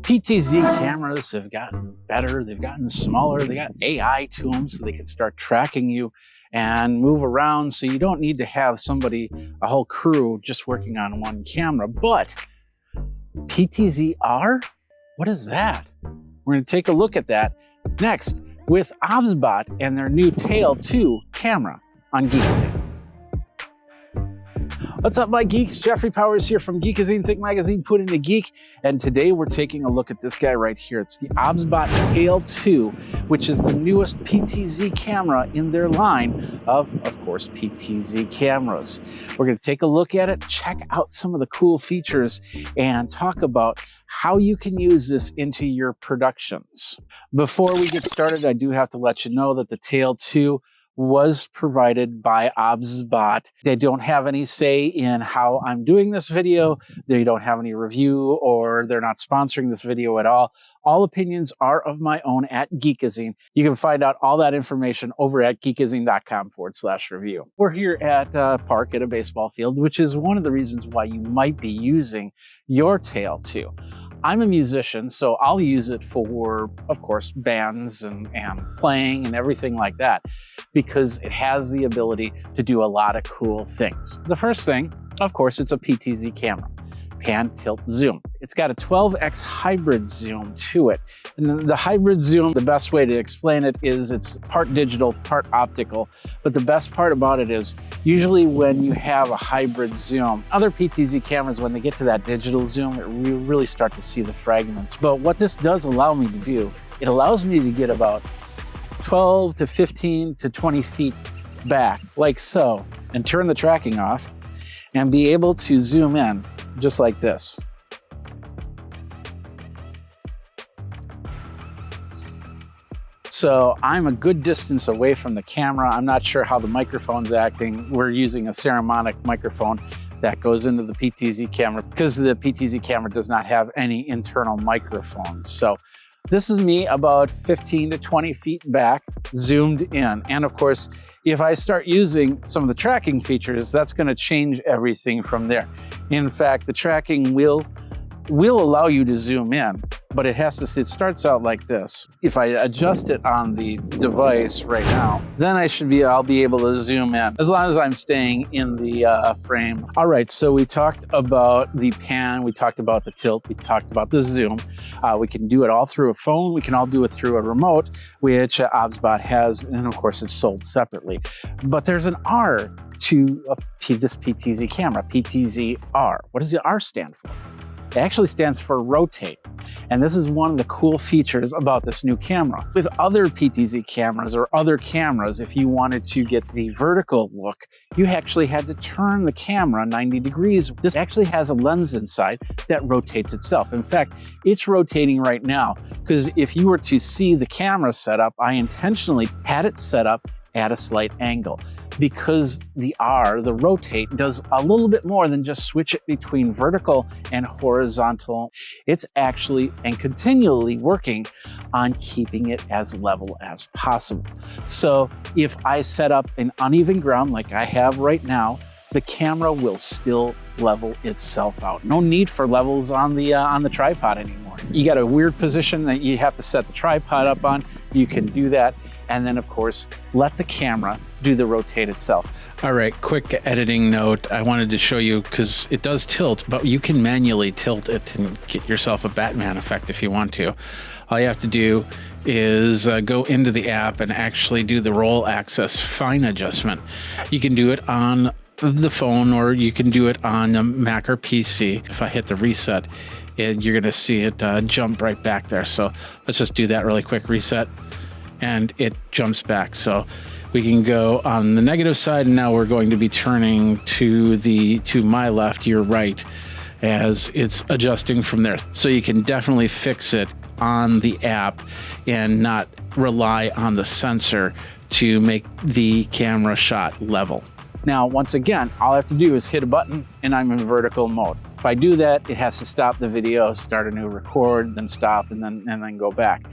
PTZ cameras have gotten better, they've gotten smaller, they got AI to them so they can start tracking you and move around, so you don't need to have somebody, a whole crew just working on one camera. But PTZ-R, what is that? We're going to take a look at that next with OBSBOT and their new Tail 2 camera on Geekazine. What's up, my geeks? Jeffrey Powers here from Geekazine, Think Magazine, Put in a Geek, and today we're taking a look at this guy right here. It's the OBSBOT Tail 2, which is the newest PTZ camera in their line of course, PTZ cameras. We're going to take a look at it, check out some of the cool features, and talk about how you can use this into your productions. Before we get started, I do have to let you know that the Tail 2 was provided by OBSBOT. They don't have any say in how I'm doing this video. They don't have any review, or they're not sponsoring this video at all. All opinions are of my own at Geekazine. You can find out all that information over at geekazine.com/review. We're here at a park at a baseball field, which is one of the reasons why you might be using your Tail 2. I'm a musician, so I'll use it for, of course, bands and playing and everything like that, because it has the ability to do a lot of cool things. The first thing, of course, it's a PTZ camera. Pan, tilt, zoom. It's got a 12x hybrid zoom to it. And the hybrid zoom, the best way to explain it is it's part digital, part optical. But the best part about it is usually when you have a hybrid zoom, other PTZ cameras, when they get to that digital zoom, you really start to see the fragments. But what this does allow me to do, it allows me to get about 12 to 15 to 20 feet back, like so, and turn the tracking off and be able to zoom in just like this. So I'm a good distance away from the camera. I'm not sure how the microphone's acting. We're using a ceramic microphone that goes into the PTZ camera because the PTZ camera does not have any internal microphones. So this is me about 15 to 20 feet back, zoomed in. And of course, if I start using some of the tracking features, that's going to change everything from there. In fact, the tracking will allow you to zoom in, but it starts out like this. If I adjust it on the device right now, then I'll be able to zoom in as long as I'm staying in the frame. All right, so we talked about the pan, we talked about the tilt, we talked about the zoom. We can do it all through a phone. We can all do it through a remote, which OBSBOT has, and of course it's sold separately. But there's an R to this PTZ camera, PTZ-R. What does the R stand for? It actually stands for rotate. And this is one of the cool features about this new camera. With other PTZ cameras or other cameras, if you wanted to get the vertical look, you actually had to turn the camera 90 degrees. This actually has a lens inside that rotates itself. In fact, it's rotating right now, because if you were to see the camera setup, I intentionally had it set up at a slight angle, because the R, the rotate, does a little bit more than just switch it between vertical and horizontal. It's actually and continually working on keeping it as level as possible. So if I set up an uneven ground like I have right now, the camera will still level itself out. No need for levels on the tripod anymore. You got a weird position that you have to set the tripod up on, you can do that. And then, of course, let the camera do the rotate itself. All right, quick editing note. I wanted to show you, because it does tilt, but you can manually tilt it and get yourself a Batman effect if you want to. All you have to do is go into the app and actually do the roll axis fine adjustment. You can do it on the phone, or you can do it on a Mac or PC. If I hit the reset, you're going to see it jump right back there. So let's just do that really quick, reset. And it jumps back. So we can go on the negative side, and now we're going to be turning to my left, your right, as it's adjusting from there. So you can definitely fix it on the app and not rely on the sensor to make the camera shot level. Now, once again, all I have to do is hit a button and I'm in vertical mode. If I do that, it has to stop the video, start a new record, then stop, and then go back.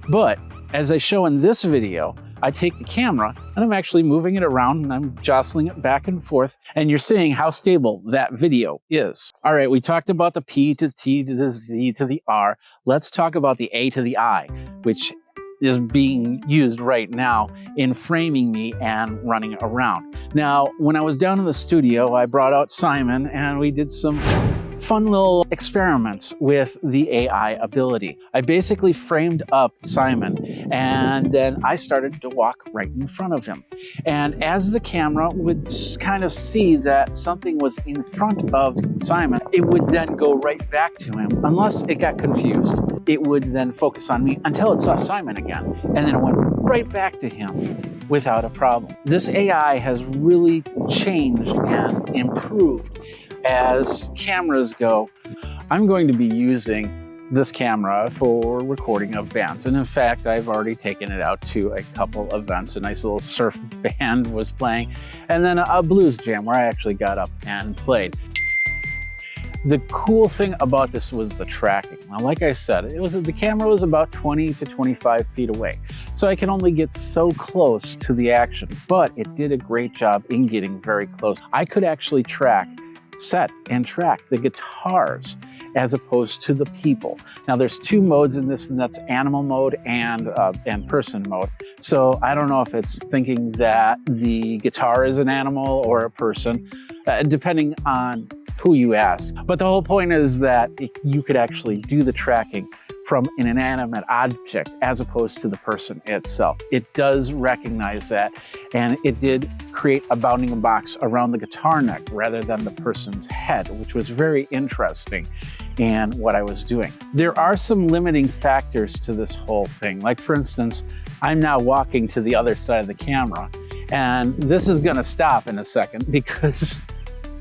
But As I show in this video, I take the camera and I'm actually moving it around and I'm jostling it back and forth, and you're seeing how stable that video is. All right, we talked about the P to the T to the Z to the R. Let's talk about the A to the I, which is being used right now in framing me and running around. Now, when I was down in the studio, I brought out Simon and we did some fun little experiments with the AI ability. I basically framed up Simon and then I started to walk right in front of him. And as the camera would kind of see that something was in front of Simon, it would then go right back to him unless it got confused. It would then focus on me until it saw Simon again, and then it went right back to him without a problem. This AI has really changed and improved as cameras go. I'm going to be using this camera for recording of bands, and in fact I've already taken it out to a couple events. A nice little surf band was playing, and then a blues jam where I actually got up and played. The cool thing about this was the tracking. Now, like I said, the camera was about 20 to 25 feet away, so I can only get so close to the action, but it did a great job in getting very close. I could actually set and track the guitars as opposed to the people. Now, there's two modes in this, and that's animal mode and person mode. So I don't know if it's thinking that the guitar is an animal or a person, depending on who you ask. But the whole point is that you could actually do the tracking from an inanimate object as opposed to the person itself. It does recognize that, and it did create a bounding box around the guitar neck rather than the person's head, which was very interesting in what I was doing. There are some limiting factors to this whole thing. Like, for instance, I'm now walking to the other side of the camera, and this is gonna stop in a second because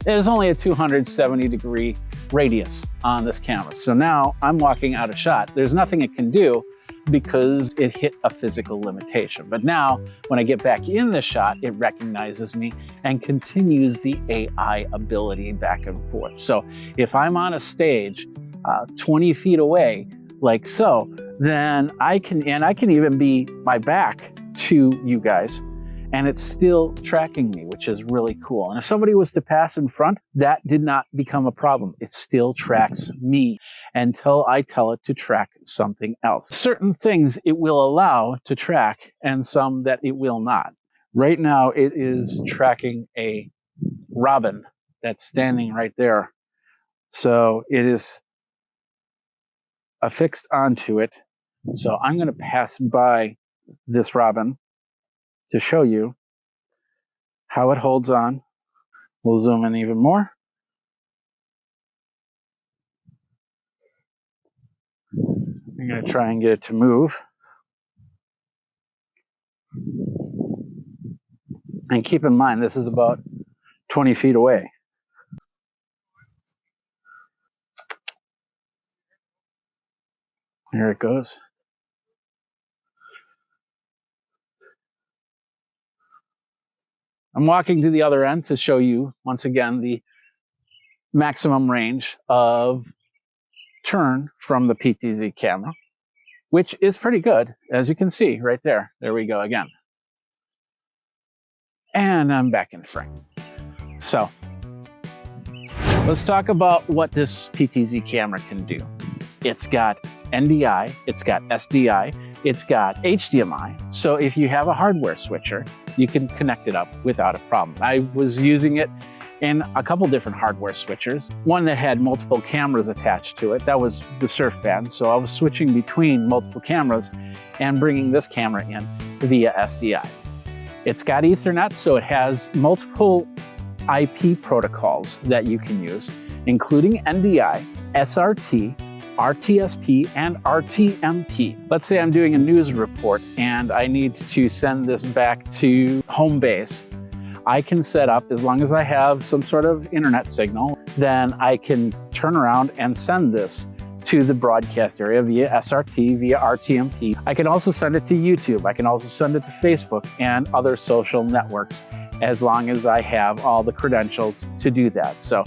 there's only a 270-degree radius on this camera. So now I'm walking out of shot. There's nothing it can do because it hit a physical limitation. But now when I get back in the shot, it recognizes me and continues the AI ability back and forth. So if I'm on a stage 20 feet away, like so, then I can even be my back to you guys, and it's still tracking me, which is really cool. And if somebody was to pass in front, that did not become a problem. It still tracks me until I tell it to track something else. Certain things it will allow to track and some that it will not. Right now, it is tracking a robin that's standing right there. So it is affixed onto it. So I'm going to pass by this robin to show you how it holds on. We'll zoom in even more. I'm going to try and get it to move. And keep in mind, this is about 20 feet away. There it goes. I'm walking to the other end to show you, once again, the maximum range of turn from the PTZ camera, which is pretty good, as you can see right there. There we go again. And I'm back in frame. So let's talk about what this PTZ camera can do. It's got NDI, it's got SDI, it's got HDMI. So if you have a hardware switcher, you can connect it up without a problem. I was using it in a couple different hardware switchers. One that had multiple cameras attached to it. That was the surf band. So I was switching between multiple cameras and bringing this camera in via SDI. It's got Ethernet, so it has multiple IP protocols that you can use, including NDI, SRT, RTSP, and RTMP. Let's say I'm doing a news report and I need to send this back to home base. I can set up, as long as I have some sort of internet signal, then I can turn around and send this to the broadcast area via SRT, via RTMP. I can also send it to YouTube. I can also send it to Facebook and other social networks, as long as I have all the credentials to do that. So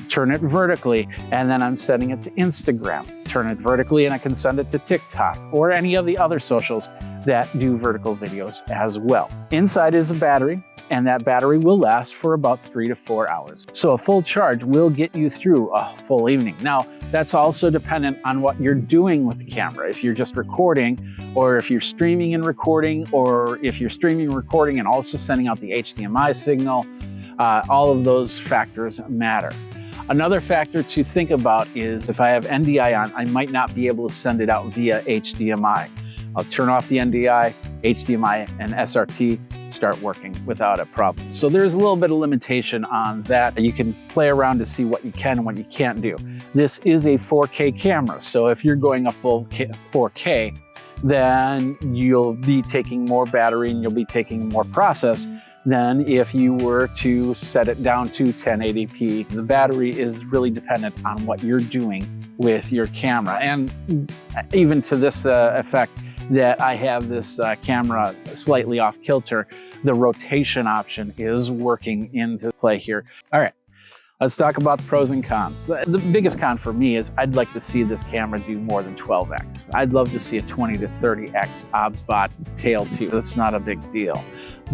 turn it vertically, and then I'm sending it to Instagram. Turn it vertically, and I can send it to TikTok or any of the other socials that do vertical videos as well. Inside is a battery, and that battery will last for about 3 to 4 hours. So a full charge will get you through a full evening. Now, that's also dependent on what you're doing with the camera. If you're just recording, or if you're streaming and recording, or if you're streaming and recording and also sending out the HDMI signal, all of those factors matter. Another factor to think about is if I have NDI on, I might not be able to send it out via HDMI. I'll turn off the NDI, HDMI and SRT start working without a problem. So there's a little bit of limitation on that. You can play around to see what you can and what you can't do. This is a 4K camera, so if you're going a full 4K, then you'll be taking more battery and you'll be taking more process than if you were to set it down to 1080p. The battery is really dependent on what you're doing with your camera. And even to this effect, that I have this camera slightly off kilter, the rotation option is working into play here. All right, let's talk about the pros and cons. The biggest con for me is I'd like to see this camera do more than 12x. I'd love to see a 20 to 30x OBSBOT Tail 2. That's not a big deal.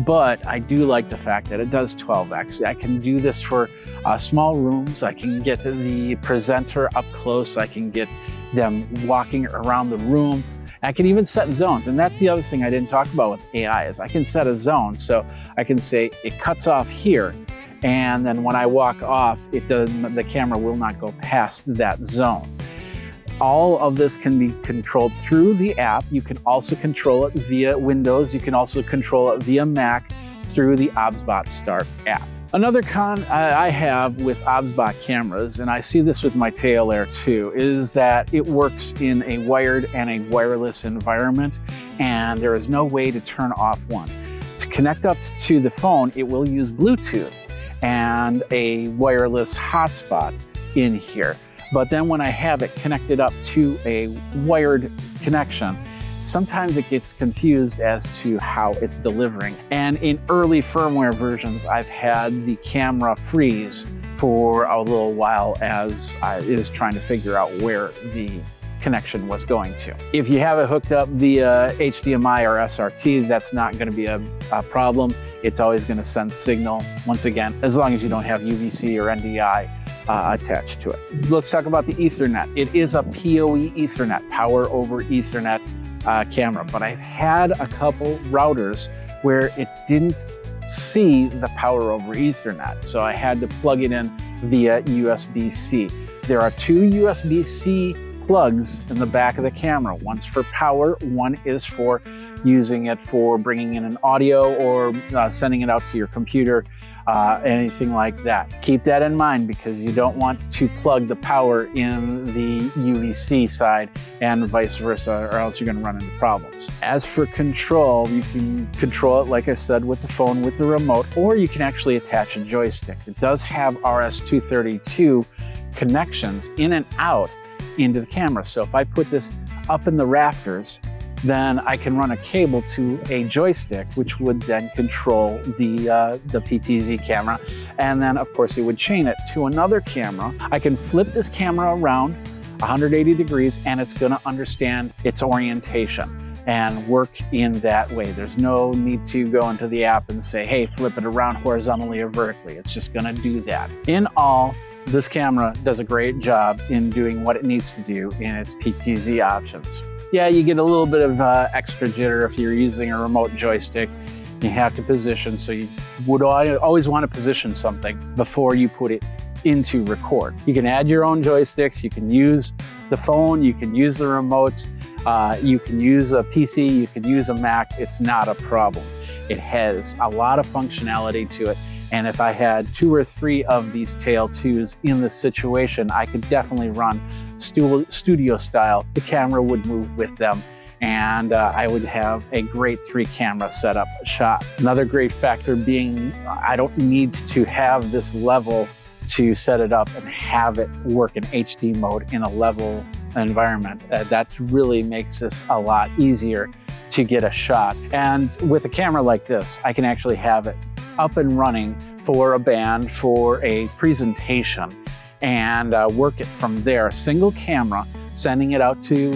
But I do like the fact that it does 12x. I can do this for small rooms. I can get the presenter up close. I can get them walking around the room. I can even set zones, and that's the other thing I didn't talk about with AI is I can set a zone. So I can say it cuts off here, and then when I walk off, the camera will not go past that zone. All of this can be controlled through the app. You can also control it via Windows. You can also control it via Mac through the OBSBOT Start app. Another con I have with OBSBOT cameras, and I see this with my Tail Air too, is that it works in a wired and a wireless environment, and there is no way to turn off one. To connect up to the phone, it will use Bluetooth and a wireless hotspot in here. But then when I have it connected up to a wired connection, sometimes it gets confused as to how it's delivering. And in early firmware versions, I've had the camera freeze for a little while as it is trying to figure out where the connection was going to. If you have it hooked up via HDMI or SRT, that's not going to be a problem. It's always going to send signal, once again, as long as you don't have UVC or NDI attached to it. Let's talk about the Ethernet. It is a PoE Ethernet, power over Ethernet camera, but I've had a couple routers where it didn't see the power over Ethernet, so I had to plug it in via USB-C. There are two USB-C plugs in the back of the camera. One's for power, one is for using it for bringing in an audio or sending it out to your computer, anything like that. Keep that in mind because you don't want to plug the power in the UVC side and vice versa, or else you're going to run into problems. As for control, you can control it, like I said, with the phone, with the remote, or you can actually attach a joystick. It does have RS-232 connections in and out into the camera. So if I put this up in the rafters, then I can run a cable to a joystick, which would then control the PTZ camera. And then of course it would chain it to another camera. I can flip this camera around 180 degrees and it's gonna understand its orientation and work in that way. There's no need to go into the app and say, hey, flip it around horizontally or vertically. It's just gonna do that. In all, this camera does a great job in doing what it needs to do in its PTZ options. Yeah, you get a little bit of extra jitter if you're using a remote joystick. You have to position, so you would always want to position something before you put it into record. You can add your own joysticks, you can use the phone, you can use the remotes, you can use a PC, you can use a Mac. It's not a problem. It has a lot of functionality to it. And if I had 2 or 3 of these Tail 2s in this situation, I could definitely run studio style. The camera would move with them, and I would have a great 3-camera setup shot. Another great factor being I don't need to have this level to set it up and have it work in HD mode in a level environment. That really makes this a lot easier to get a shot. And with a camera like this, I can actually have it up and running for a band, for a presentation, and work it from there. A single camera sending it out to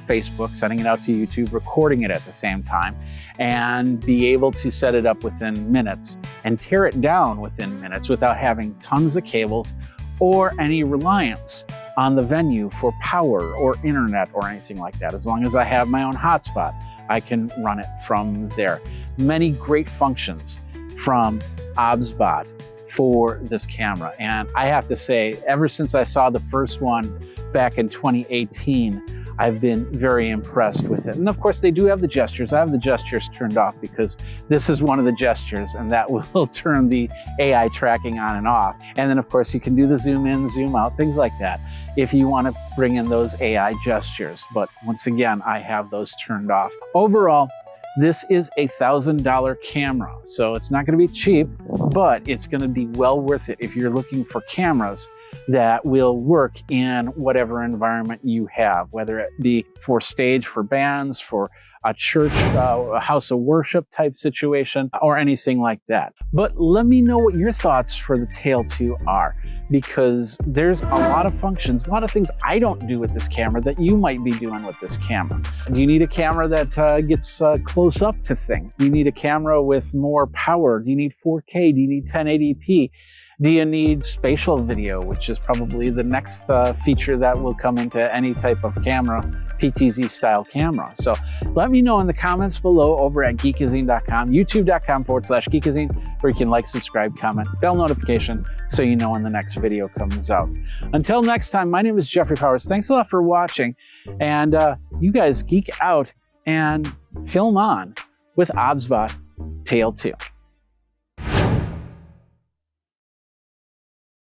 Facebook, sending it out to YouTube, recording it at the same time, and be able to set it up within minutes and tear it down within minutes without having tons of cables or any reliance on the venue for power or internet or anything like that. As long as I have my own hotspot, I can run it from there. Many great functions from OBSBOT for this camera. And I have to say, ever since I saw the first one back in 2018, I've been very impressed with it. And of course, they do have the gestures. I have the gestures turned off because this is one of the gestures, and that will turn the AI tracking on and off. And then of course, you can do the zoom in, zoom out, things like that, if you want to bring in those AI gestures. But once again, I have those turned off. Overall, this is a $1,000 camera, so it's not going to be cheap, but it's going to be well worth it if you're looking for cameras that will work in whatever environment you have, whether it be for stage, for bands, for a church, a house of worship type situation, or anything like that. But let me know what your thoughts for the Tail 2 are, because there's a lot of functions, a lot of things I don't do with this camera that you might be doing with this camera. Do you need a camera that gets close up to things? Do you need a camera with more power? Do you need 4K? Do you need 1080p? Do you need spatial video, which is probably the next feature that will come into any type of camera, PTZ style camera? So let me know in the comments below over at geekazine.com, youtube.com/geekazine, where you can like, subscribe, comment, bell notification, so you know when the next video comes out. Until next time, my name is Jeffrey Powers. Thanks a lot for watching. And you guys geek out and film on with OBSBOT Tail 2.